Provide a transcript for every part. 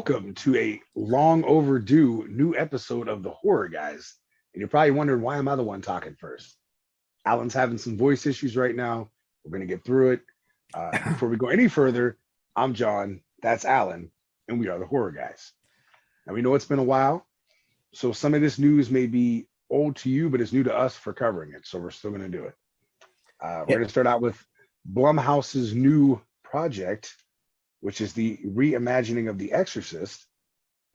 Welcome to a long overdue new episode of The Horror Guys. And you're probably wondering, why am I the one talking first? Alan's having some voice issues right now. We're going to get through it. Before we go any further, I'm John, that's Alan, and we are The Horror Guys. And we know it's been a while, so some of this news may be old to you, but it's new to us for covering it, so we're still going to do it. We're going to start out with Blumhouse's new project, which is the reimagining of The Exorcist,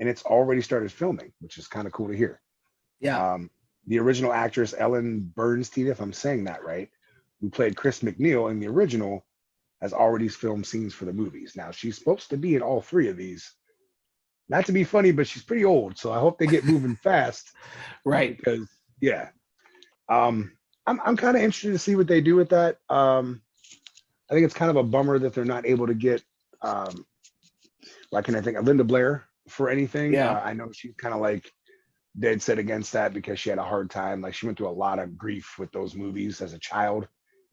and it's already started filming, which is kind of cool to hear. Yeah. The original actress Ellen Bernstein, if I'm saying that right, who played Chris McNeil in the original, has already filmed scenes for the movies. Now, she's supposed to be in all three of these. Not to be funny, but she's pretty old, so I hope they get moving fast. Right. Because, yeah. I'm kind of interested to see what they do with that. I think it's kind of a bummer that they're not able to get like, can I think of Linda Blair for anything? Yeah. I know she's kind of like dead set against that because she had a hard time. Like, she went through a lot of grief with those movies as a child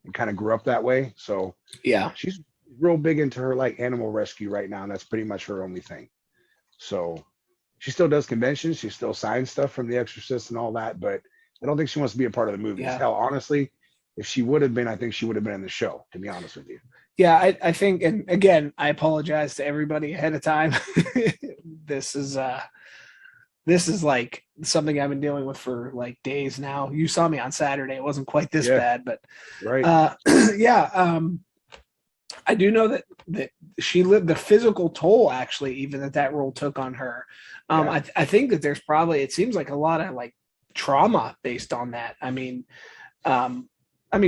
and kind of grew up that way. So Yeah. she's real big into her like animal rescue right now, and that's pretty much her only thing. So she still does conventions, she still signs stuff from The Exorcist and all that, but I don't think she wants to be a part of the movies. Yeah. Hell, honestly, if she would have been, I think she would have been in the show, to be honest with you. Yeah, I think, and again, I apologize to everybody ahead of time. This is like something I've been dealing with for like days now. You saw me on Saturday. It wasn't quite this bad, but right. I do know that she lived the physical toll, actually, even that role took on her. I think that there's probably, it seems like a lot of like trauma based on that. I mean,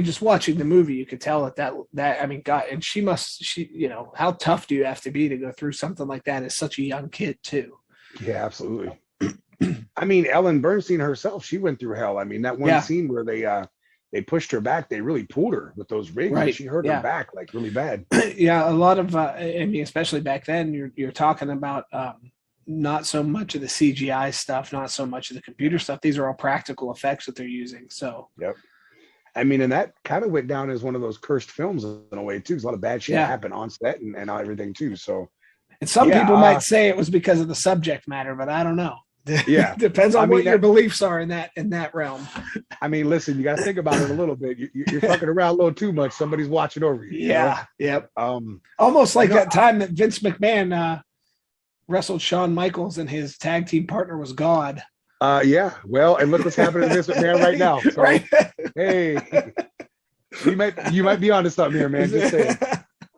just watching the movie, you could tell that I mean, God, and she, you know, how tough do you have to be to go through something like that as such a young kid too? Yeah, absolutely. I mean, Ellen Bernstein herself, she went through hell. I mean, that one scene where they pushed her back, they really pulled her with those rigs. Right. She hurt her back like really bad. Yeah, a lot of I mean, especially back then, you're talking about not so much of the CGI stuff, not so much of the computer stuff. These are all practical effects that they're using. So yep. I mean, and that kind of went down as one of those cursed films in a way too, because a lot of bad shit happened on set and everything too. So, and some people might say it was because of the subject matter, but I don't know. Yeah, depends on what your beliefs are in that realm. I mean, listen, you got to think about it a little bit. You're fucking around a little too much. Somebody's watching over you. Yeah. You know? Yep. Almost like that time that Vince McMahon wrestled Shawn Michaels and his tag team partner was God. Yeah. Well, and look what's happening to Vince McMahon right now. So, right. Hey, you might be onto something here, man. Just saying.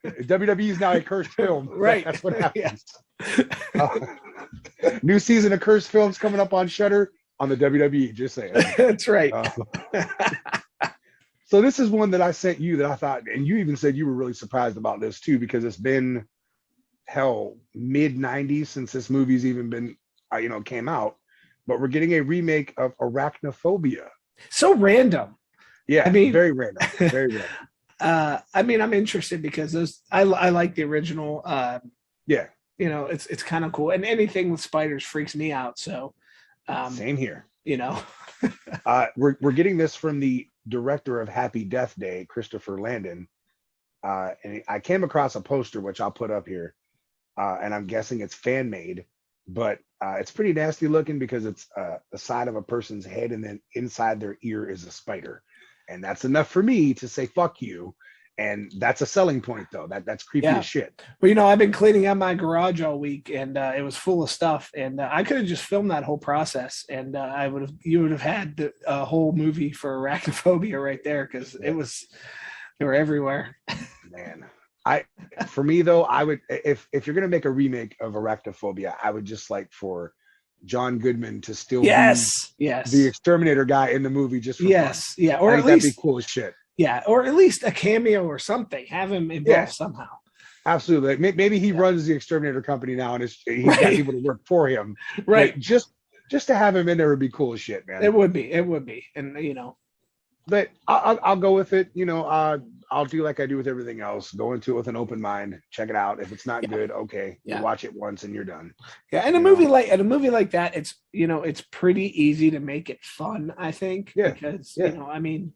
WWE is now a cursed film. Right. That's what happens. New season of cursed films coming up on Shudder on the WWE. Just saying. That's right. So this is one that I sent you that I thought, and you even said you were really surprised about this too, because it's been mid 90s since this movie's even been came out. But we're getting a remake of Arachnophobia. So random. Yeah, I mean, very random. Very random. I mean, I'm interested because I like the original. Yeah. You know, it's kind of cool. And anything with spiders freaks me out. So same here. You know. We're getting this from the director of Happy Death Day, Christopher Landon. And I came across a poster, which I'll put up here. And I'm guessing it's fan made, but it's pretty nasty looking because it's the side of a person's head and then inside their ear is a spider. And that's enough for me to say, fuck you. And that's a selling point though. That's creepy as shit. Well, you know, I've been cleaning out my garage all week and it was full of stuff. And I could have just filmed that whole process and you would have had a whole movie for Arachnophobia right there. Cause they were everywhere. Man. For me though, I would, if you're gonna make a remake of Arachnophobia, I would just like for John Goodman to still be the exterminator guy in the movie just for fun. Yeah, or at least that'd be cool as shit. Yeah, or at least a cameo or something. Have him involved somehow. Absolutely. Maybe he runs the exterminator company now and he's got people to work for him. Right. But just to have him in there would be cool as shit, man. It would be, and you know. But I'll go with it. You know, I'll do like I do with everything else. Go into it with an open mind. Check it out. If it's not good, okay, you watch it once and you're done. Yeah, and a movie like that, it's it's pretty easy to make it fun. I think. Yeah. Because you know, I mean,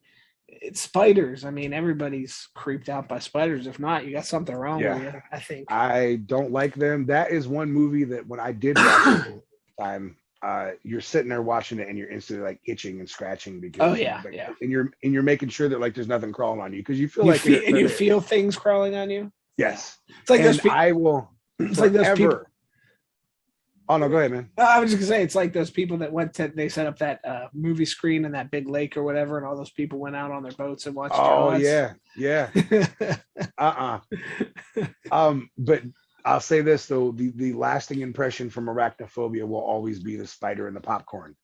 it's spiders. I mean, everybody's creeped out by spiders. If not, you got something wrong with you, I think. I don't like them. That is one movie that when I did watch it time, you're sitting there watching it and you're instantly like itching and scratching because and you're making sure that like there's nothing crawling on you because you feel you feel things crawling on you. Yes, it's like those I will. It's like those people. Oh no, go ahead, man. I was just gonna say it's like those people that they set up that movie screen in that big lake or whatever, and all those people went out on their boats and watched. Oh Jaws. yeah. But I'll say this though: the lasting impression from Arachnophobia will always be the spider and the popcorn.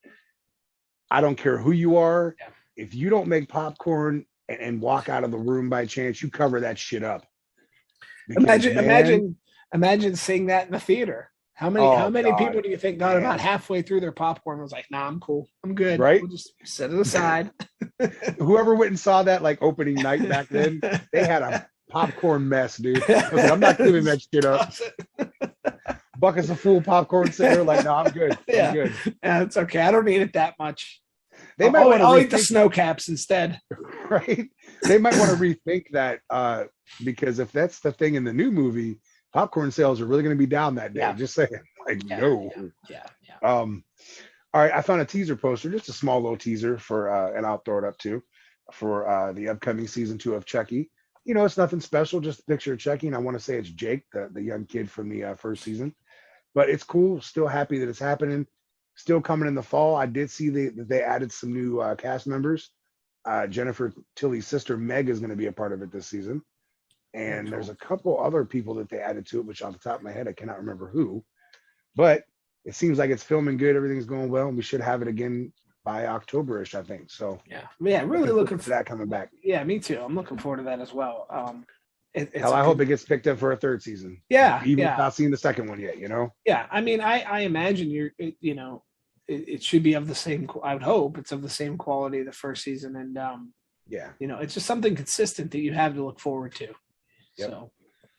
I don't care who you are. Yeah. If you don't make popcorn and walk out of the room by chance, you cover that shit up. Because, imagine seeing that in the theater. How many people do you think got about halfway through their popcorn and was like, nah, I'm cool. I'm good. Right? We'll just set it aside. Whoever went and saw that like opening night back then, they had a popcorn mess, dude. Okay, I'm not giving that shit up. Buckets of full popcorn sitting there like, no, I'm good. Yeah. I'm good. Yeah, it's okay. I don't need it that much. They might want to I'll eat the snow caps instead. Right? They might want to rethink that because if that's the thing in the new movie, popcorn sales are really going to be down that day. Yeah. Just saying, like, no. Yeah. All right, I found a teaser poster, just a small little teaser for, and I'll throw it up too, for the upcoming season 2 of Chucky. You know, it's nothing special, just a picture of Chucky, and I want to say it's Jake, the young kid from the first season. But it's cool. Still happy that it's happening. Still coming in the fall. I did see that they added some new cast members. Jennifer Tilly's sister Meg is going to be a part of it this season. And there's a couple other people that they added to it, which off the top of my head, I cannot remember who. But it seems like it's filming good. Everything's going well. And we should have it again by October-ish, I think. So yeah, really looking for that coming back. Yeah, me too. I'm looking forward to that as well. I hope it gets picked up for a third season. Yeah. Even without seeing the second one yet, you know? Yeah. I mean, I imagine it should be of the same, I would hope it's of the same quality of the first season. And, it's just something consistent that you have to look forward to. Yep. So,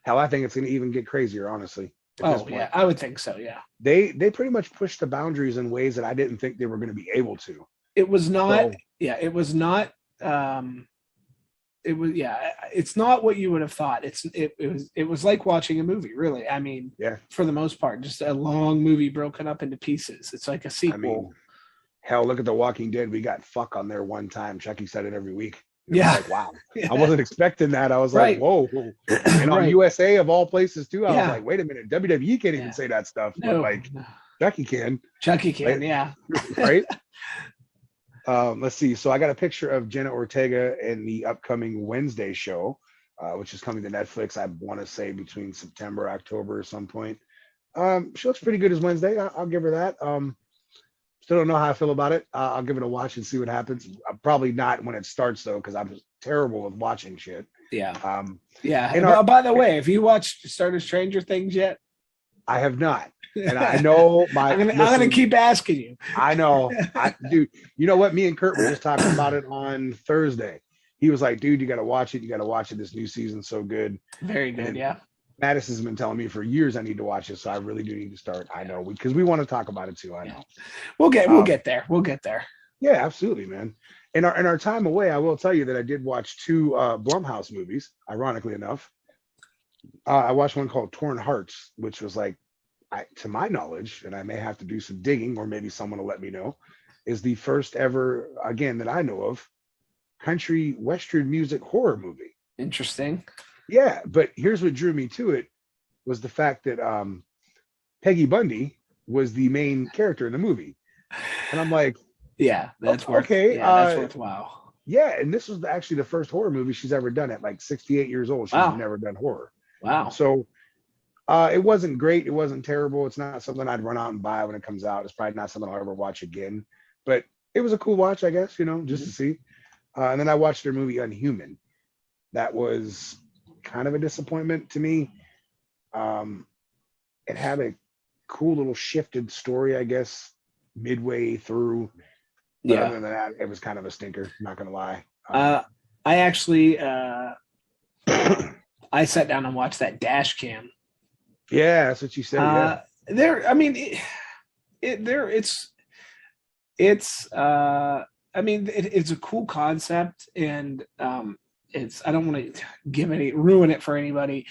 hell, I think it's going to even get crazier, honestly. Oh, yeah, I would think so. Yeah. They pretty much pushed the boundaries in ways that I didn't think they were going to be able to. It was not, it was not, it's not what you would have thought. It was like watching a movie, really. I mean, for the most part, just a long movie broken up into pieces. It's like a sequel. I mean, hell, look at The Walking Dead. We got fuck on there one time. Chucky said it every week. Like, wow. I wasn't expecting that. I was like, whoa. And on USA of all places too, I was like, wait a minute, WWE can't even say that stuff. No, but like Chucky can. Right? Let's see. So I got a picture of Jenna Ortega in the upcoming Wednesday show, which is coming to Netflix. I want to say between September, October, at some point. She looks pretty good as Wednesday. I'll give her that. Still don't know how I feel about it. I'll give it a watch and see what happens. Probably not when it starts though, because I'm terrible with watching shit. Yeah. And by the way, have you watched started Stranger Things yet? I have not. And I know I'm gonna keep asking you. I know. Dude, you know what? Me and Kurt were just talking about it on Thursday. He was like, dude, you gotta watch it. You gotta watch it. This new season's so good. Very good, yeah. Madison's been telling me for years I need to watch it, so I really do need to start. I know because we want to talk about it too. I know. We'll get there. We'll get there. Yeah, absolutely, man. In our time away, I will tell you that I did watch 2 Blumhouse movies, ironically enough. I watched one called Torn Hearts, which was like, to my knowledge, and I may have to do some digging, or maybe someone will let me know, is the first ever, again, that I know of, country western music horror movie. Interesting. Yeah, but here's what drew me to it was the fact that Peggy Bundy was the main character in the movie. And I'm like, that's worthwhile. Yeah, and this was actually the first horror movie she's ever done at like 68 years old. She's never done horror. Wow. So it wasn't great. It wasn't terrible. It's not something I'd run out and buy when it comes out. It's probably not something I'll ever watch again. But it was a cool watch, I guess, just to see. And then I watched their movie Unhuman. That was kind of a disappointment to me. It had a cool little shifted story, I guess, midway through. But other than that, it was kind of a stinker, not gonna lie. I actually I sat down and watched that dash cam. Yeah, that's what you said. I mean, it's I mean, it's a cool concept, and I don't want to ruin it for anybody.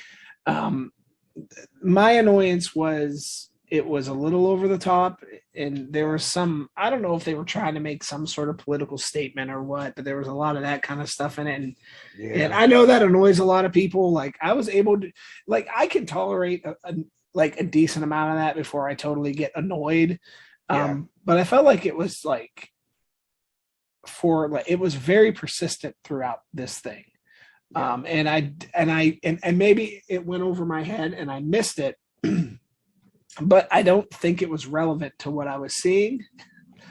My annoyance was it was a little over the top, and there was some, I don't know if they were trying to make some sort of political statement or what, but there was a lot of that kind of stuff in it. And I know that annoys a lot of people. Like, I was able to, like, I can tolerate a decent amount of that before I totally get annoyed. But I felt like it was like, it was very persistent throughout this thing. And maybe it went over my head and I missed it, but I don't think it was relevant to what I was seeing.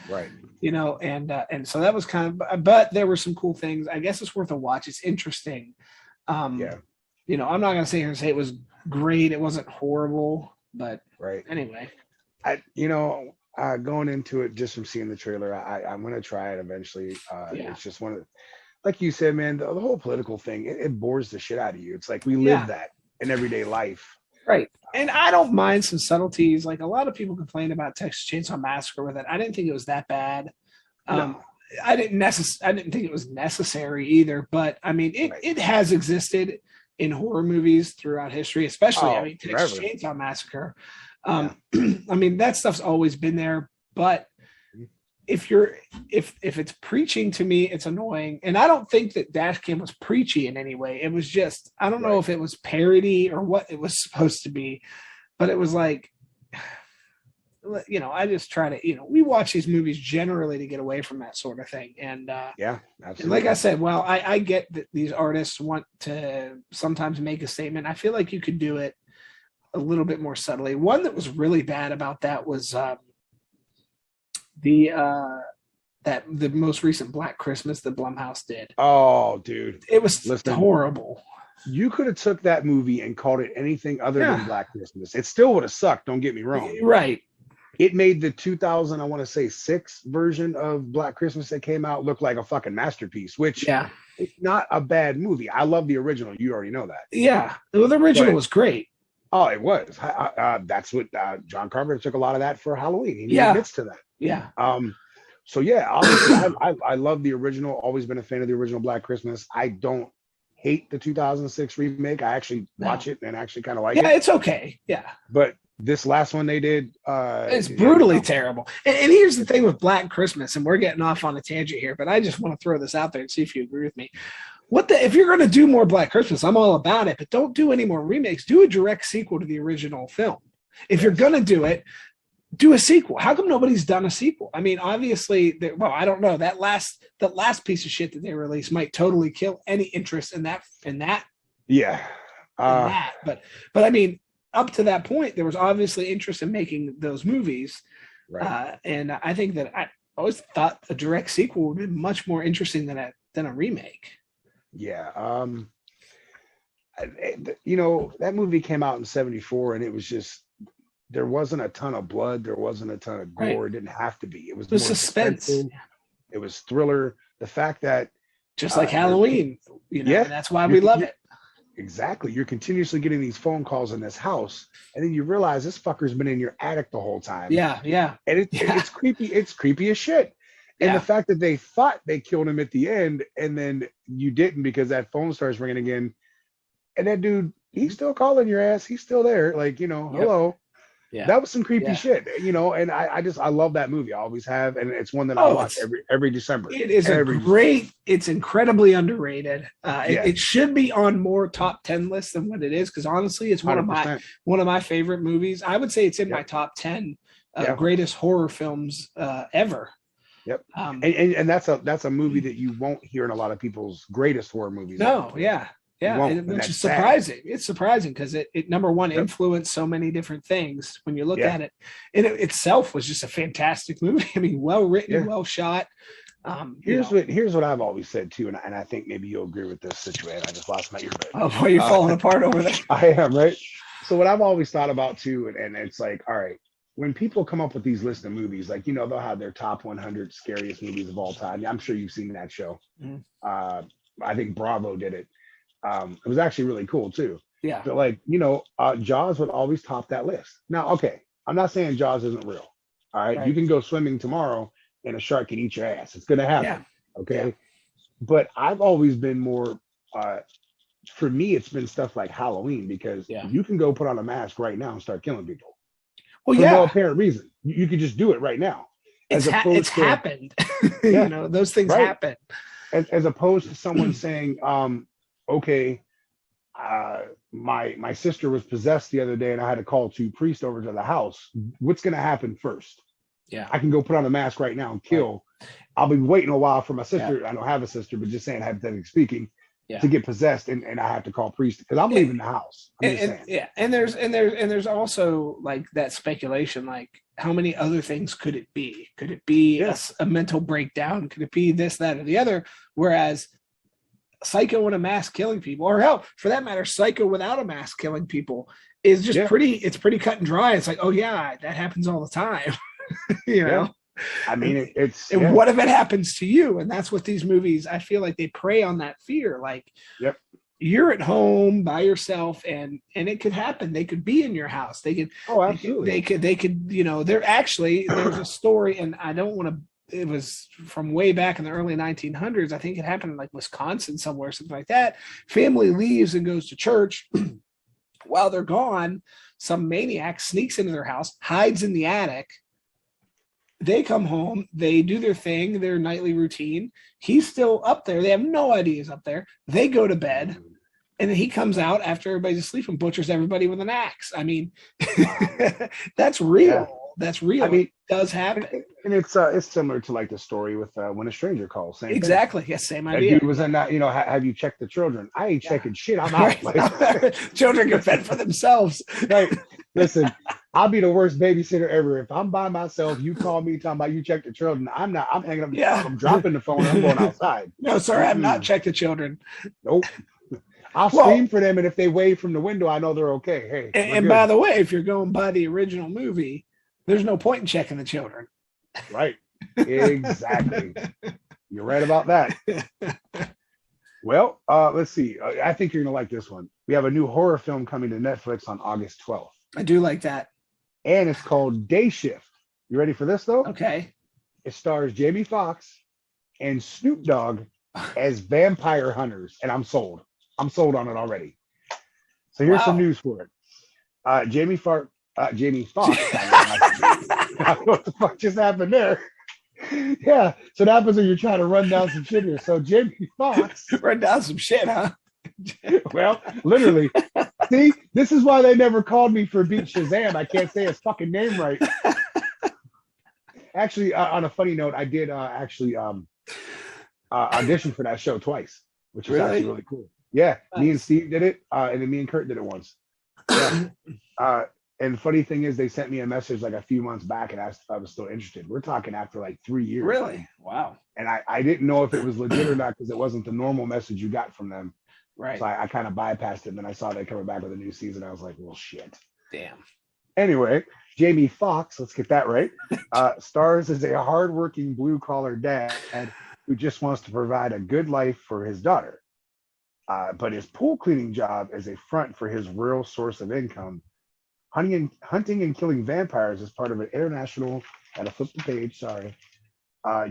Right. And so that was kind of, but there were some cool things. I guess it's worth a watch. It's interesting. I'm not going to sit here and say it was great. It wasn't horrible, but anyway. Going into it just from seeing the trailer, I'm going to try it eventually. It's just one of the, like you said, man, the whole political thing, it bores the shit out of you. It's like we live that in everyday life. Right. And I don't mind some subtleties. Like, a lot of people complain about Texas Chainsaw Massacre with it. I didn't think it was that bad. No. I didn't think it was necessary either, but I mean, it has existed in horror movies throughout history, especially, Texas Chainsaw Massacre. I mean, that stuff's always been there, but if it's preaching to me, it's annoying. And I don't think that Dashcam was preachy in any way. It was just, I don't know if it was parody or what it was supposed to be, but it was like, I just try to, we watch these movies generally to get away from that sort of thing. And absolutely. And like I said, well, I get that these artists want to sometimes make a statement. I feel like you could do it a little bit more subtly. One that was really bad about that was the most recent Black Christmas that Blumhouse did. Oh, dude, it was horrible. You could have took that movie and called it anything other than Black Christmas. It still would have sucked. Don't get me wrong. Right. It made the 2006 version of Black Christmas that came out look like a fucking masterpiece, which it's not a bad movie. I love the original. You already know that. Yeah. Well, the original was great. Oh, it was. That's what John Carpenter took a lot of that for Halloween. He admits to that. Yeah. So yeah, obviously, I love the original. Always been a fan of the original Black Christmas. I don't hate the 2006 remake. I actually watch it and actually kind of like it. Yeah, it's okay. Yeah. But this last one they did, it's brutally terrible. And here's the thing with Black Christmas, and we're getting off on a tangent here, but I just want to throw this out there and see if you agree with me. If you're going to do more Black Christmas, I'm all about it, but don't do any more remakes. Do a direct sequel to the original film. If you're going to do it, do a sequel. How come nobody's done a sequel? I mean, obviously, I don't know. The last piece of shit that they released might totally kill any interest in that. Yeah. But I mean, up to that point, there was obviously interest in making those movies. Right. And I think that I always thought a direct sequel would be much more interesting than a remake. Yeah. That movie came out in 1974, and it was just, there wasn't a ton of blood. There wasn't a ton of gore. It didn't have to be. It was more suspense. It was thriller. The fact that just like Halloween, and that's why we love it. Exactly. You're continuously getting these phone calls in this house, and then you realize this fucker's been in your attic the whole time. Yeah. And it's creepy. It's creepy as shit. And the fact that they thought they killed him at the end, and then you didn't because that phone starts ringing again, and that dude, he's still calling your ass. He's still there. Like, hello. Yeah. That was some creepy shit, and I love that movie. I always have, and it's one that I watch every December. It is it's incredibly underrated. It should be on more top 10 lists than what it is, because honestly, it's one 100%. Of my favorite movies. I would say it's in my top 10 greatest horror films ever. Yep. And that's a movie that you won't hear in a lot of people's greatest horror movies. No, which is surprising. Sad. It's surprising because it number one influenced so many different things when you look at it. And it itself was just a fantastic movie. I mean, well written, well shot. Here's what I've always said too, and I think maybe you'll agree with this situation. I just lost my earbud. Oh boy, you're falling apart over there. I am, right? So what I've always thought about too, and it's like, all right, when people come up with these lists of movies, like, they'll have their top 100 scariest movies of all time. I'm sure you've seen that show. Mm-hmm. I think Bravo did it. It was actually really cool too. Yeah. But Jaws would always top that list. Now, okay, I'm not saying Jaws isn't real. All right. You can go swimming tomorrow and a shark can eat your ass. It's gonna Yeah. happen. Okay. Yeah. But I've always been more uh for me, it's been stuff like Halloween because Yeah. you can go put on a mask right now and start killing people Well, for no yeah. apparent reason. You could just do it right now, as It's opposed to happened. yeah, Those things right. happen. As opposed to someone saying, okay, my sister was possessed the other day and I had to call two priests over to the house. What's gonna happen first? Yeah. I can go put on a mask right now and Right. kill. I'll be waiting a while for my Yeah. sister. I don't have a sister, but just saying hypothetically speaking, Yeah. to get possessed and I have to call priest because I'm leaving the house. I'm just saying. Yeah, and there's also like that speculation, like how many other things could it be? Could it be a mental breakdown? Could it be this, that, or the other? Whereas Psycho in a mask killing people, or hell, for that matter, Psycho without a mask killing people is just it's pretty cut and dry. It's like, oh yeah, that happens all the time. you know. I mean, it's and what if it happens to you? And that's what these movies, I feel like they prey on that fear. Like, you're at home by yourself, and it could happen. They could be in your house. They could. Oh, absolutely. They could. There's a story, and I don't want to. It was from way back in the early 1900s. I think it happened in like Wisconsin somewhere, something like that. Family leaves and goes to church. While they're gone, some maniac sneaks into their house, hides in the attic. They come home, they do their thing, their nightly routine. He's still up there. They have no idea he's up there. They go to bed, and then he comes out after everybody's asleep and butchers everybody with an axe. I mean, that's real. Yeah. That's real. I mean, it does happen. And it's similar to like the story with When a Stranger Calls. Same exactly. Thing. Yes, same idea. That dude was in that, have you checked the children? I ain't checking shit. I'm out. Like, children get fed for themselves. Right. Listen, I'll be the worst babysitter ever. If I'm by myself, you call me talking about you check the children. I'm hanging up the phone. I'm dropping the phone. I'm going outside. No, sir, I've not checked the children. Nope. I'll scream for them, and if they wave from the window, I know they're okay. Hey. And by the way, if you're going by the original movie, there's no point in checking the children. Right. Exactly. You're right about that. Well, let's see. I think you're going to like this one. We have a new horror film coming to Netflix on August 12th. I do like that. And it's called Day Shift. You ready for this, though? Okay. It stars Jamie Foxx and Snoop Dogg as vampire hunters. And I'm sold. I'm sold on it already. So here's some news for it. Jamie Foxx. What the fuck just happened there? Yeah, so that happens when you're trying to run down some shit here. So Jamie Foxx run down some shit, huh? Well, literally. See, this is why they never called me for Beat Shazam. I can't say his fucking name right. Actually, on a funny note, I did audition for that show twice, which was actually really cool. Yeah, me and Steve did it, and then me and Kurt did it once. Yeah. And the funny thing is, they sent me a message like a few months back and asked if I was still interested. We're talking after like 3 years. Really? Wow. And I didn't know if it was legit or not because it wasn't the normal message you got from them. Right. So I kind of bypassed it. And then I saw they coming back with a new season. I was like, well, shit. Damn. Anyway, Jamie Foxx, let's get that right, stars as a hardworking blue-collar dad who just wants to provide a good life for his daughter. But his pool cleaning job is a front for his real source of income. Hunting and killing vampires is part of an international, gotta flip the page, sorry,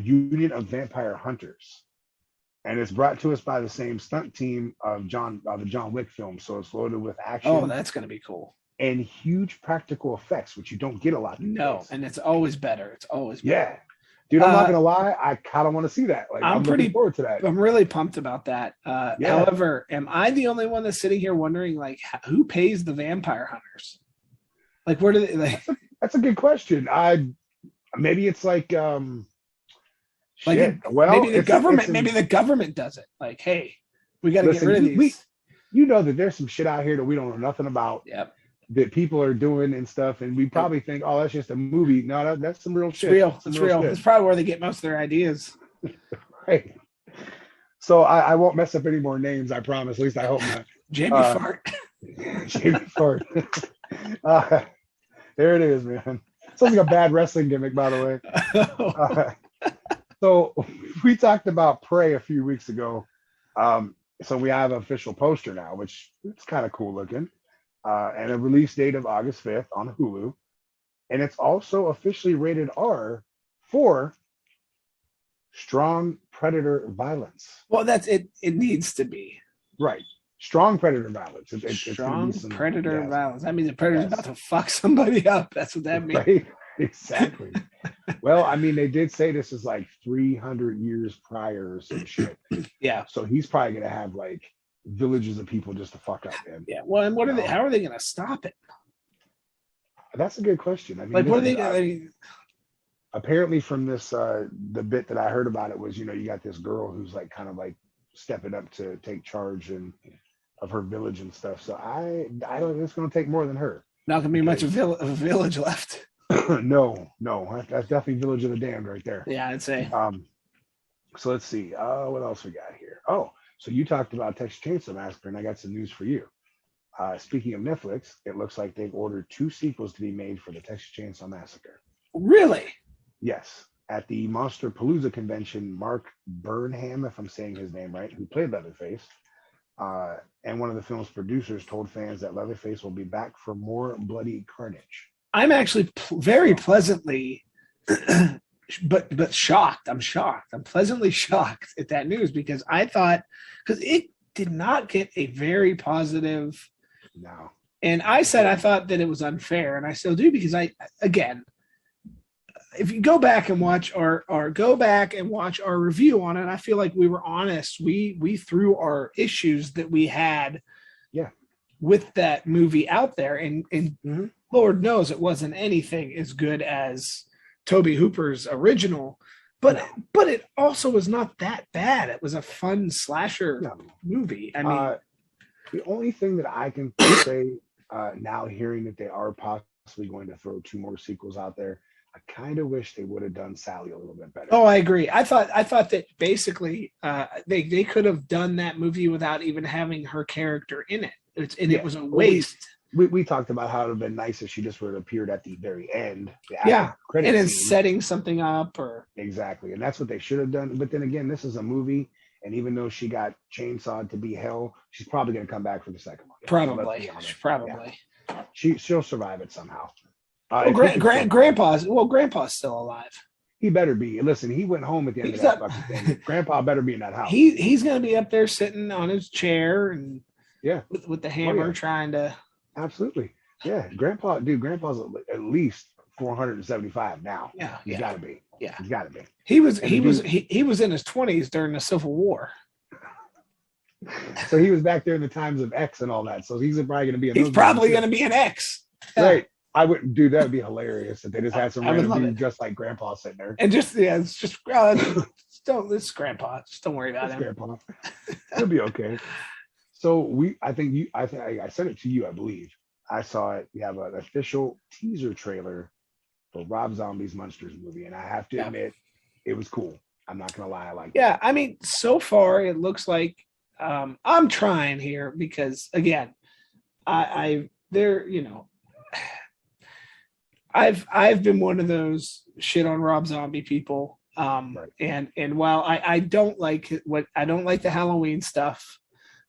Union of Vampire Hunters. And it's brought to us by the same stunt team of the John Wick film. So it's loaded with action. Oh, that's going to be cool. And huge practical effects, which you don't get a lot. No, and it's always better. It's always better. Yeah. Dude, I'm not going to lie. I kind of want to see that. Like, I'm pretty looking forward to that. I'm really pumped about that. However, am I the only one that's sitting here wondering, like, who pays the vampire hunters? Like, where do they like? That's a good question. Maybe it's like well, maybe the government. Maybe the government does it. Like, hey, we got to get rid of these. You know that there's some shit out here that we don't know nothing about. Yep. That people are doing and stuff, and we probably think, oh, that's just a movie. No, that's some real shit. It's real. It's probably where they get most of their ideas. Right. So I won't mess up any more names. I promise. At least I hope not. Jamie Fart. Jamie Fart. There it is, man. Sounds like a bad wrestling gimmick, by the way. So we talked about Prey a few weeks ago. So we have an official poster now, which it's kind of cool looking. And a release date of August 5th on Hulu. And it's also officially rated R for strong predator violence. Well, that's it. It needs to be Right. Strong predator violence. It's gonna be strong predator yes, violence. That means the predator's yes. about to fuck somebody up. That's what that means. Right. Exactly. Well, I mean, they did say this is like 300 years prior or some shit. Yeah. So he's probably gonna have like villages of people just to fuck up, man. Yeah. Well, and what are they? How are they going to stop it? That's a good question. I mean, Like, what are they going to? Apparently from this the bit that I heard about it was, you got this girl who's like kind of like stepping up to take charge and of her village and stuff. So I don't think it's going to take more than her. Not going to be much of a village left. No, that's definitely Village of the Damned right there. Yeah, I'd say. So let's see. What else we got here? Oh, so you talked about Texas Chainsaw Massacre, and I got some news for you. Speaking of Netflix, it looks like they've ordered 2 sequels to be made for the Texas Chainsaw Massacre. Really? Yes. At the Monster Palooza convention, Mark Burnham, if I'm saying his name right, who played Leatherface, and one of the film's producers told fans that Leatherface will be back for more bloody carnage. I'm actually very pleasantly, but shocked. I'm shocked. I'm pleasantly shocked at that news because I thought, because it did not get a very positive. No. And I said I thought that it was unfair, and I still do because if you go back and watch our review on it, I feel like we were honest. We threw our issues that we had with that movie out there, and mm-hmm. Lord knows it wasn't anything as good as Tobe Hooper's original, but it also was not that bad. It was a fun slasher movie. I mean, the only thing that I can say now, hearing that they are possibly going to throw 2 more sequels out there, I kind of wish they would have done Sally a little bit better. Oh, I agree. I thought that basically they could have done that movie without even having her character in it. It was a waste. We talked about how it would have been nice if she just would have appeared at the very end. And then setting something up or exactly. And that's what they should have done. But then again, this is a movie, and even though she got chainsawed to be hell, she's probably going to come back for the second one. Probably. Yeah. She'll survive it somehow. Grandpa's still alive. He better be. Listen, he went home at the end of that fucking thing. Grandpa better be in that house. He's going to be up there sitting on his chair and with the hammer trying to. Absolutely. Yeah. Grandpa's at least 475 now. Yeah. He's got to be. Yeah. He's got to be. He was in his 20s during the Civil War. So he was back there in the times of X and all that. So he's probably going to be. He's probably going to be an X. Right. I wouldn't do that. Would be hilarious if they just had some random dude just like Grandpa sitting there. And it's Grandpa. Just don't worry about him. Grandpa. He'll be okay. So I think I sent it to you, I believe. I saw it. We have an official teaser trailer for Rob Zombie's Monsters movie, and I have to admit, it was cool. I'm not gonna lie, I like it. Yeah, I mean, so far it looks like I'm trying here because again, I've been one of those shit on Rob Zombie people. And while I don't like the Halloween stuff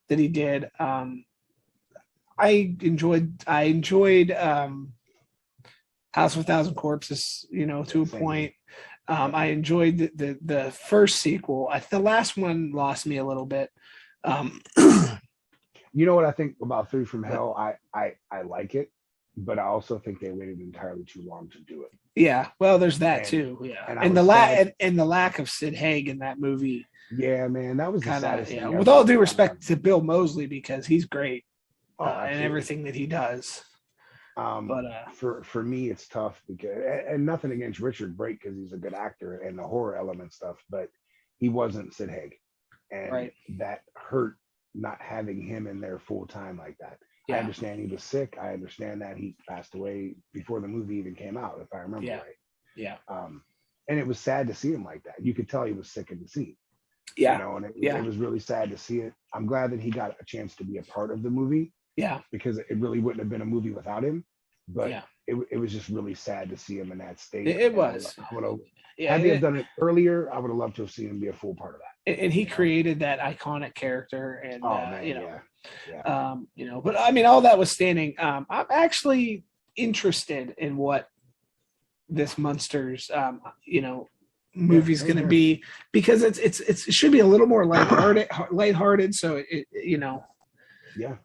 that he did, I enjoyed House of a Thousand Corpses, to a point. I enjoyed the first sequel. The last one lost me a little bit. You know what I think about Three from Hell? I like it, but I also think they waited entirely too long to do it. Yeah, well, there's that too. Yeah, and the lack of Sid Haig in that movie. Yeah, man, that was the saddest thing. Yeah. With all due respect to Bill Moseley, because he's great and everything that he does. But for me, it's tough because, and nothing against Richard Brake because he's a good actor and the horror element stuff, but he wasn't Sid Haig, and that hurt not having him in there full time like that. Yeah. I understand he was sick. I understand that he passed away before the movie even came out, if I remember right. Yeah. And it was sad to see him like that. You could tell he was sick in the scene. Yeah. And it was really sad to see it. I'm glad that he got a chance to be a part of the movie. Yeah. Because it really wouldn't have been a movie without him. But it was just really sad to see him in that state. It was. Had they done it earlier, I would have loved to have seen him be a full part of that. And he created that iconic character, and but I mean, all that was standing. I'm actually interested in what this Munsters, movie's going to be, because it should be a little more lighthearted. So Yeah.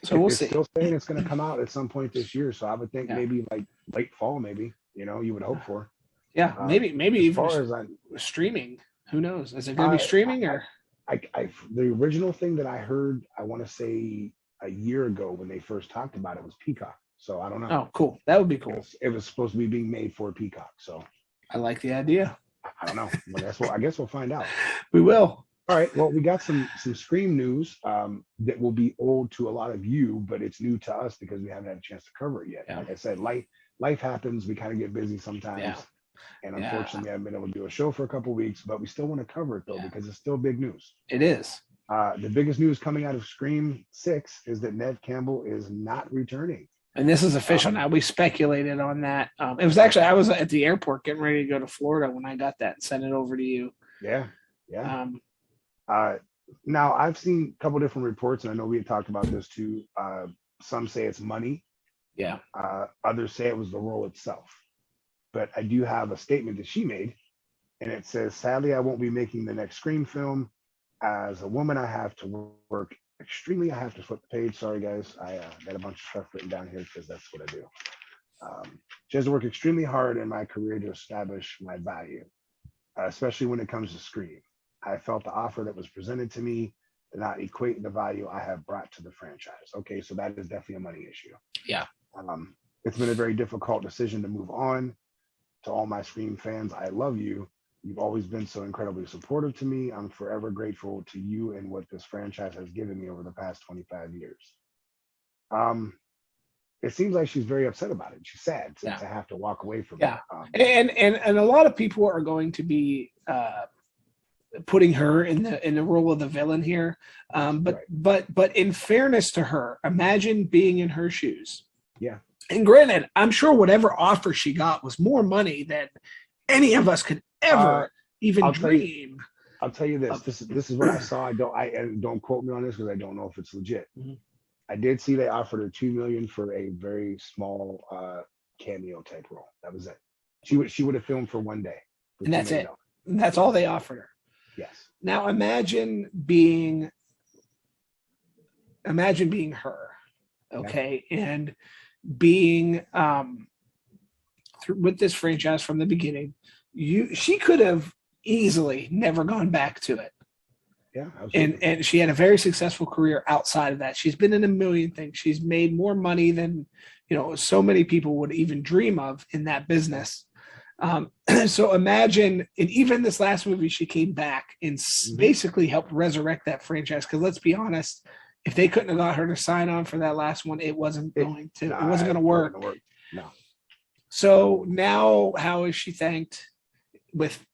So we'll see. Still saying it's going to come out at some point this year. So I would think maybe like late fall, maybe, you would hope for. Yeah. Maybe as even far as streaming. Who knows? Is it going to be streaming or? The original thing that I heard, I want to say a year ago when they first talked about it was Peacock. So I don't know. Oh, cool. That would be cool. It was supposed to be being made for Peacock. So I like the idea. I don't know. Well, I guess we'll find out. We will. All right. Well, we got some Scream news that will be old to a lot of you, but it's new to us because we haven't had a chance to cover it yet. Yeah. Like I said, life happens. We kind of get busy sometimes. Yeah. And unfortunately, we haven't been able to do a show for a couple of weeks, but we still want to cover it though, because it's still big news. It is. The biggest news coming out of Scream 6 is that Neve Campbell is not returning. And this is official now. We speculated on that. It was actually, I was at the airport getting ready to go to Florida when I got that and sent it over to you. Yeah. Now, I've seen a couple different reports, and I know we had talked about this too. Some say it's money. Yeah. Others say it was the role itself. But I do have a statement that she made, and it says, "Sadly, I won't be making the next Scream film. As a woman, I have to work extremely." I have to flip the page. Sorry, guys. I got a bunch of stuff written down here because that's what I do. She has to work extremely hard in my career to establish my value, especially when it comes to Scream. I felt the offer that was presented to me did not equate the value I have brought to the franchise. Okay, so that is definitely a money issue. Yeah. It's been a very difficult decision to move on. To all my Scream fans, I love you. You've always been so incredibly supportive to me. I'm forever grateful to you and what this franchise has given me over the past 25 years. It seems like she's very upset about it. She's sad to have to walk away from it. And a lot of people are going to be putting her in the role of the villain here. But in fairness to her, imagine being in her shoes. Yeah. And granted, I'm sure whatever offer she got was more money than any of us could ever even dream. I'll tell you this. This is what I saw. Don't quote me on this because I don't know if it's legit. Mm-hmm. I did see they offered her $2 million for a very small cameo type role. That was it. She would have filmed for one day. And that's it. And that's all they offered her. Yes. Now imagine being her, okay, and being with this franchise from the beginning. She could have easily never gone back to it. Yeah, absolutely. And she had a very successful career outside of that. She's been in a million things. She's made more money than so many people would even dream of in that business. So imagine, and even this last movie, she came back and basically helped resurrect that franchise. Because let's be honest, if they couldn't have got her to sign on for that last one, it wasn't going to work. No. So now, how is she thanked with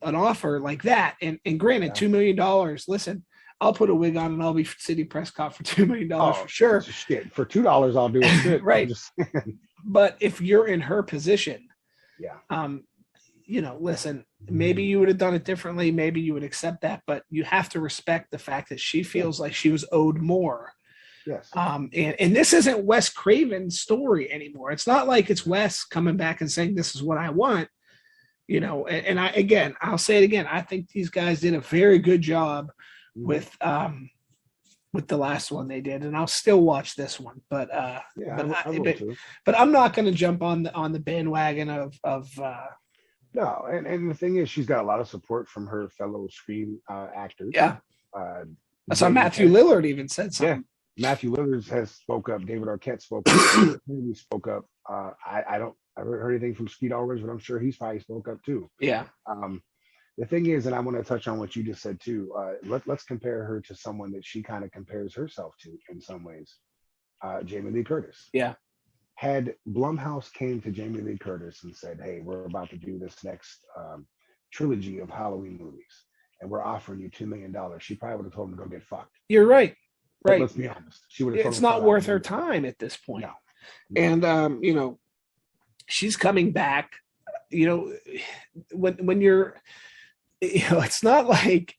an offer like that? And granted, $2 million. Listen, I'll put a wig on and I'll be city press cop for $2 million for sure. Shit. For $2, I'll do it. Right. But if you're in her position, listen, maybe you would have done it differently. Maybe you would accept that, but you have to respect the fact that she feels like she was owed more. Yes. And this isn't Wes Craven's story anymore. It's not like it's Wes coming back and saying, this is what I want, and I'll say it again. I think these guys did a very good job with the last one they did, and I'll still watch this one, but I'm not going to jump on the bandwagon of no. And the thing is, she's got a lot of support from her fellow Scream actors. Yeah. I saw Matthew Lillard even said something. Yeah. Matthew Lillard has spoke up. David Arquette spoke up. He spoke up. I haven't heard anything from Skeet Ulrich, but I'm sure he's probably spoke up too. Yeah. The thing is, and I want to touch on what you just said too. Let's compare her to someone that she kind of compares herself to in some ways. Jamie Lee Curtis. Yeah. Had Blumhouse came to Jamie Lee Curtis and said, "Hey, we're about to do this next trilogy of Halloween movies, and we're offering you $2 million," she probably would have told him to go get fucked. You're right. But let's be honest. She would have. It's not worth her time at this point. No. And she's coming back. When you're, it's not like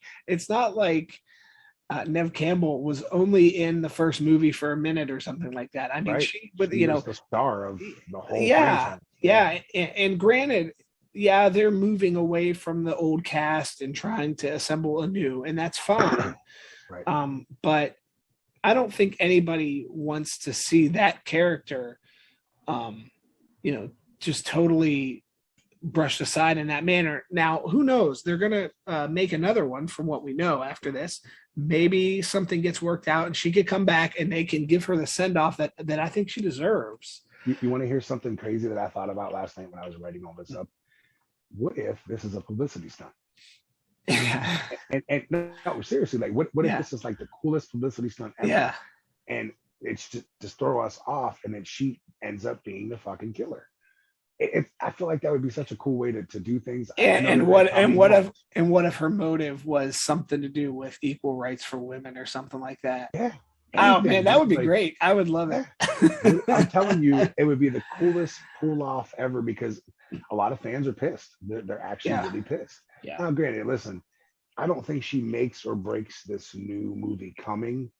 Neve Campbell was only in the first movie for a minute or something like that. I mean, right. she was the star of the whole franchise. Yeah. And granted, yeah, they're moving away from the old cast and trying to assemble a new, and that's fine. Right. But I don't think anybody wants to see that character, just totally brushed aside in that manner. Now, who knows? They're going to make another one from what we know after this. Maybe something gets worked out and she could come back and they can give her the send off that I think she deserves. You want to hear something crazy that I thought about last night when I was writing all this up? What if this is a publicity stunt? and no, seriously, like what if this is like the coolest publicity stunt ever? Yeah. And it's just to throw us off, and then she ends up being the fucking killer. I feel like that would be such a cool way to do things. And what if her motive was something to do with equal rights for women or something like that? Yeah. Oh man, that would be great. I would love it. I'm telling you, it would be the coolest pull off ever, because a lot of fans are pissed. They're actually really pissed. Yeah. Now, granted, listen, I don't think she makes or breaks this new movie coming.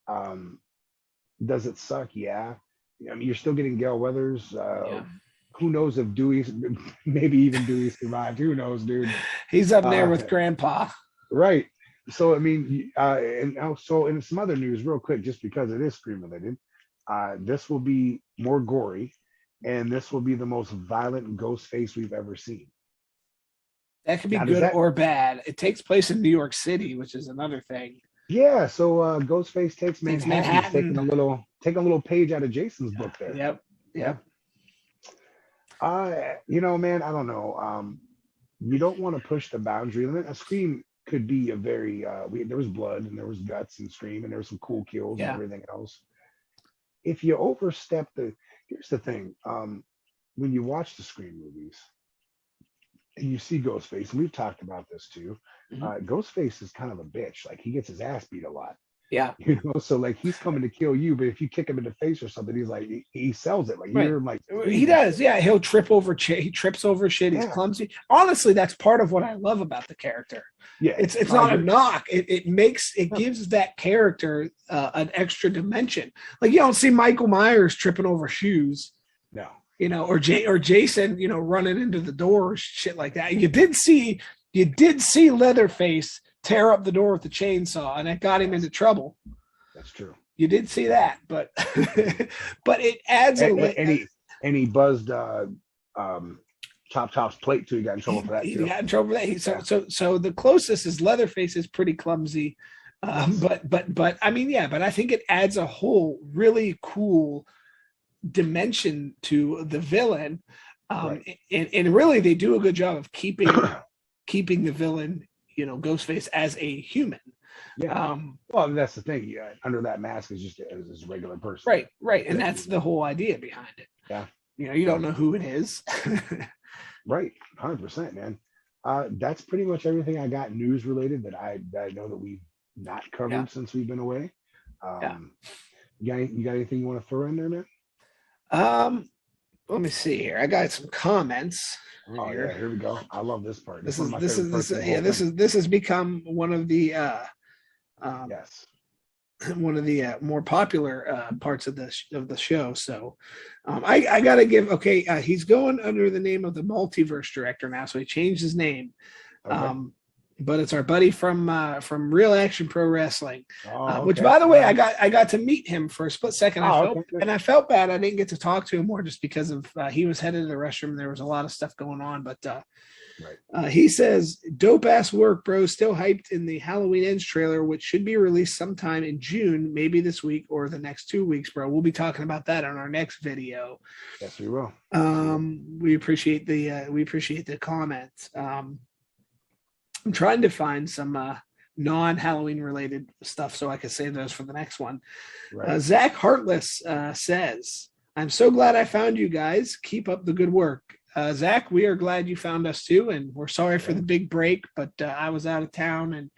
Does it suck? Yeah. I mean, you're still getting Gail Weathers. Who knows if Dewey, maybe even Dewey survived. Who knows, dude? He's up there with Grandpa. Right. So, I mean, and also in some other news, real quick, just because it is Scream related, this will be more gory, and this will be the most violent Ghostface we've ever seen. That could be good or bad. It takes place in New York City, which is another thing. Yeah, so Ghostface takes Manhattan. Taking a little page out of Jason's book there. Yep. Man, I don't know. You don't want to push the boundary limit. A Scream could be a very there was blood and there was guts in Scream, and there was some cool kills and everything else. If you overstep here's the thing, when you watch the Scream movies and you see Ghostface, and we've talked about this too, Ghostface is kind of a bitch. Like, he gets his ass beat a lot. Yeah. So like, he's coming to kill you, but if you kick him in the face or something, he's like, he sells it. Like, you're like, he does. Yeah. He'll trip over he trips over shit. He's clumsy. Honestly, that's part of what I love about the character. Yeah. It's not a knock. It gives that character an extra dimension. Like, you don't see Michael Myers tripping over shoes. No. Or Jason, running into the door or shit like that. You did see Leatherface tear up the door with the chainsaw, and it got him into trouble. That's true. You did see that, but but it adds and he buzzed Chop's plate too. He got in trouble for that. He got in trouble for that. So the closest is Leatherface is pretty clumsy, but I mean, but I think it adds a whole really cool dimension to the villain, and really they do a good job of keeping the villain, Ghostface, as a human. Yeah. Well, that's the thing. Yeah, under that mask is just as a regular person. Right, and that's the whole idea behind it. Yeah. You don't know who it is. Right, 100%, man. That's pretty much everything I got news related that I know that we've not covered since we've been away. You got anything you want to throw in there, man? Let me see here. I got some comments. Here we go. I love this part. This has become one of the one of the more popular parts of the show. So I gotta give he's going under the name of the Multiverse Director now, so he changed his name. Okay. But it's our buddy from Real Action Pro Wrestling, which, by the way, I got to meet him for a split second. I felt bad I didn't get to talk to him more, just because of he was headed to the restroom and there was a lot of stuff going on. But he says, "Dope ass work, bro. Still hyped in the Halloween Ends trailer, which should be released sometime in June, maybe this week or the next 2 weeks, bro. We'll be talking about that on our next video." Yes, we will. We appreciate the comments. I'm trying to find some non-Halloween related stuff so I can save those for the next one. Zach Heartless says, "I'm so glad I found you guys. Keep up the good work." Zach, we are glad you found us too, and we're sorry for the big break, but I was out of town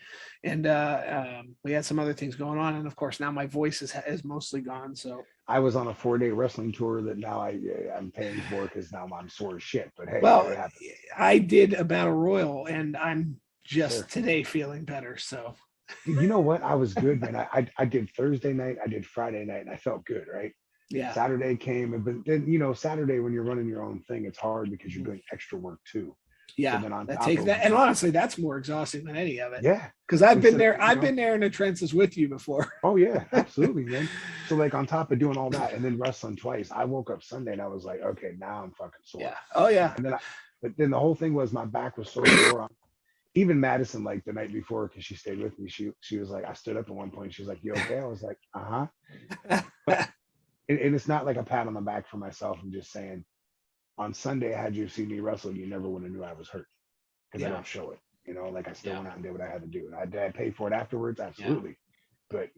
and we had some other things going on, and of course now my voice is mostly gone. So I was on a 4-day wrestling tour that now I'm paying for because now I'm sore as shit. But hey, I did a battle royal, and I'm just today feeling better. So you know what? I was good, man. I did Thursday night, I did Friday night, and I felt good, right? Yeah. Saturday came, but then Saturday when you're running your own thing, it's hard because you're doing extra work too. Yeah, so then on that top takes of that, and honestly, that's more exhausting than any of it. yeah, Because I've been instead of, there. I've been there in the trenches with you before. oh yeah, absolutely, man. So like on top of doing all that and then wrestling twice, I woke up Sunday and I was like, okay, now I'm fucking sore. Yeah. Oh yeah. And then but then the whole thing was my back was so sore. Even Madison, like the night before, because she stayed with me, she was like, I stood up at one point. She was like, "You okay?" I was like, "Uh huh." But and it's not like a pat on the back for myself. I'm just saying, on Sunday, had you seen me wrestle, you never would have knew I was hurt because I Yeah. don't show it. Like I still Yeah. went out and did what I had to do. And did I pay for it afterwards? Absolutely. But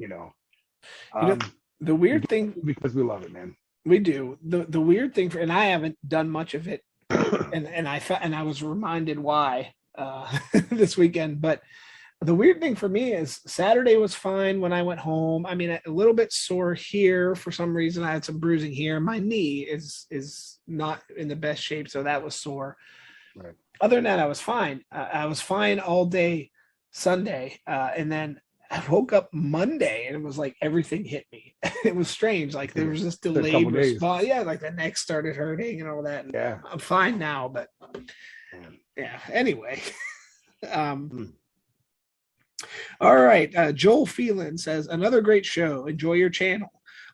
The weird thing, because we love it, man. we do the weird thing and I haven't done much of it, and I was reminded why this weekend. But the weird thing for me is Saturday was fine when I went home. I mean, a little bit sore here for some reason. I had some bruising here. My knee is not in the best shape, so that was sore. Right. Other than that, I was fine. I was fine all day Sunday, and then I woke up Monday and it was like everything hit me. It was strange. Like there was this delayed response. Yeah, like the neck started hurting and all that. And yeah, I'm fine now, but yeah. Anyway. All right. Joel Phelan says, another great show. Enjoy your channel.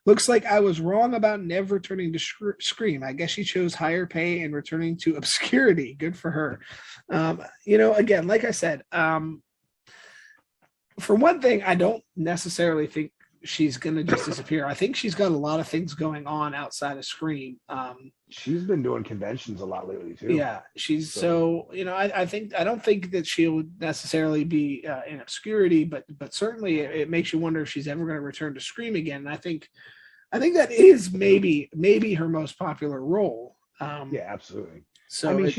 Looks like I was wrong about Neve returning to Scream. I guess she chose higher pay and returning to obscurity. Good for her. Again, like I said, for one thing, I don't necessarily think she's going to just disappear. I think she's got a lot of things going on outside of Scream. She's been doing conventions a lot lately too. Yeah, she's I don't think that she would necessarily be in obscurity, but certainly it makes you wonder if she's ever going to return to Scream again. And I think that is maybe her most popular role. Yeah, absolutely. So I mean,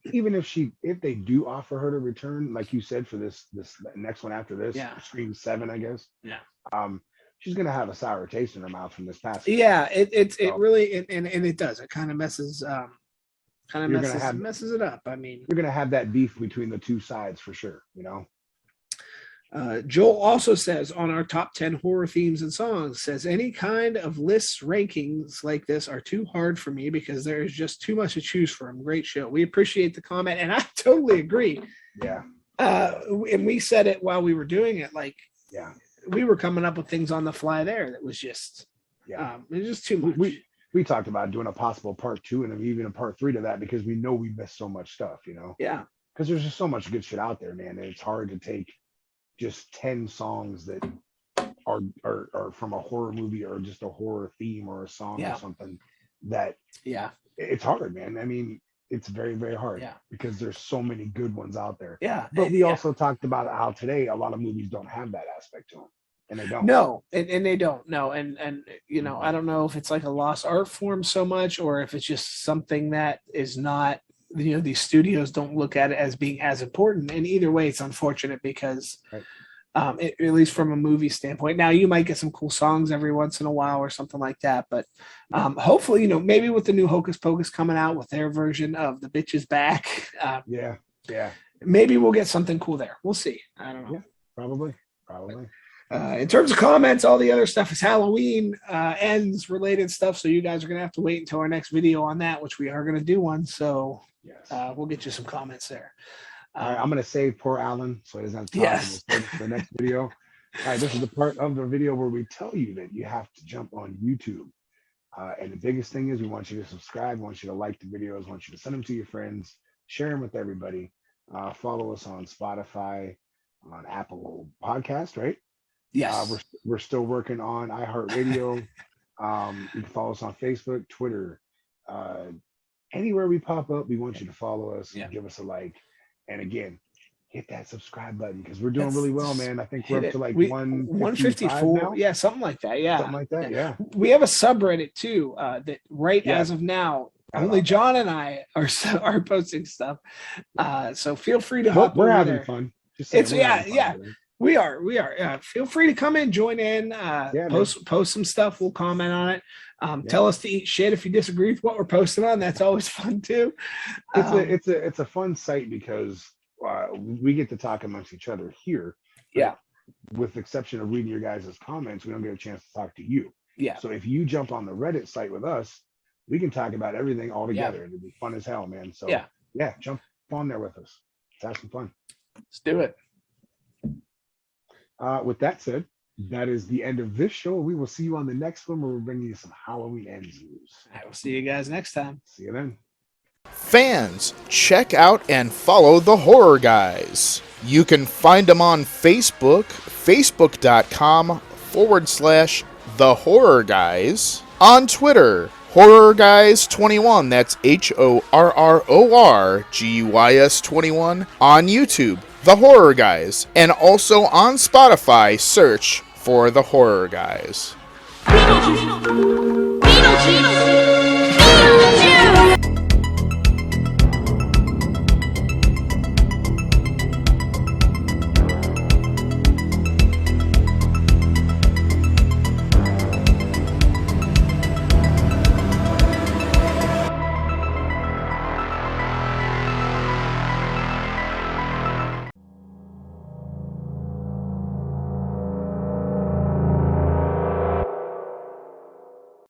if they do offer her to return, like you said, for this next one after this, Scream 7, I guess. Yeah. She's gonna have a sour taste in her mouth from this past. Yeah, it really and it does. It kind of messes messes it up. I mean, you're gonna have that beef between the two sides for sure. Joel also says on our top 10 horror themes and songs, says any kind of lists rankings like this are too hard for me because there is just too much to choose from. Great show. We appreciate the comment, and I totally agree. Yeah. And we said it while we were doing it, like, yeah, we were coming up with things on the fly there that was just, it was just too much. We talked about doing a possible part 2 and even a part 3 to that because we know we missed so much stuff, Yeah. Because there's just so much good shit out there, man. And it's hard to take just 10 songs that are from a horror movie or just a horror theme or a song or something that it's hard, man. I mean, it's very, very hard because there's so many good ones out there. Yeah. But we also talked about how today a lot of movies don't have that aspect to them. And they don't. No, and they don't. No, and I don't know if it's like a lost art form so much, or if it's just something that is not. These studios don't look at it as being as important. And either way, it's unfortunate because, at least from a movie standpoint, now you might get some cool songs every once in a while or something like that. But hopefully, maybe with the new Hocus Pocus coming out with their version of The Bitch Is Back. Maybe we'll get something cool there. We'll see. I don't know. Yeah, probably. In terms of comments, all the other stuff is Halloween ends related stuff. So you guys are going to have to wait until our next video on that, which we are going to do one. So we'll get you some comments there. All right, I'm going to save poor Alan so he doesn't have time for the next video. All right, this is the part of the video where we tell you that you have to jump on YouTube. And the biggest thing is we want you to subscribe. We want you to like the videos. We want you to send them to your friends. Share them with everybody. Follow us on Spotify, on Apple Podcast, right? Yes. We're still working on iHeartRadio. You can follow us on Facebook, Twitter. Anywhere we pop up, we want you to follow us and give us a like. And again, hit that subscribe button because we're doing really well, man. I think we're up to like 154 now. Yeah, something like that. Yeah. Something like that. Yeah. We have a subreddit too, that as of now, only John and I are posting stuff. So feel free to hop We're over having there. fun. We are. Feel free to come in, join in, post some stuff. We'll comment on it. Tell us to eat shit if you disagree with what we're posting on. That's always fun too. It's a fun site because we get to talk amongst each other here. Yeah. With the exception of reading your guys' comments, we don't get a chance to talk to you. Yeah. So if you jump on the Reddit site with us, we can talk about everything all Yeah. together. It'll be fun as hell, man. So yeah, jump on there with us. Let's have some fun. Let's do it. With that said, that is the end of this show. We will see you on the next one where we're bringing you some Halloween ends news. I will see you guys next time. See you then. Fans, check out and follow the Horror Guys. You can find them on Facebook, facebook.com/The Horror Guys. On Twitter, Horror Guys 21, that's HORRORGUYS 21. On YouTube, The Horror Guys. And also on Spotify, search for The Horror Guys. Beetlejuice.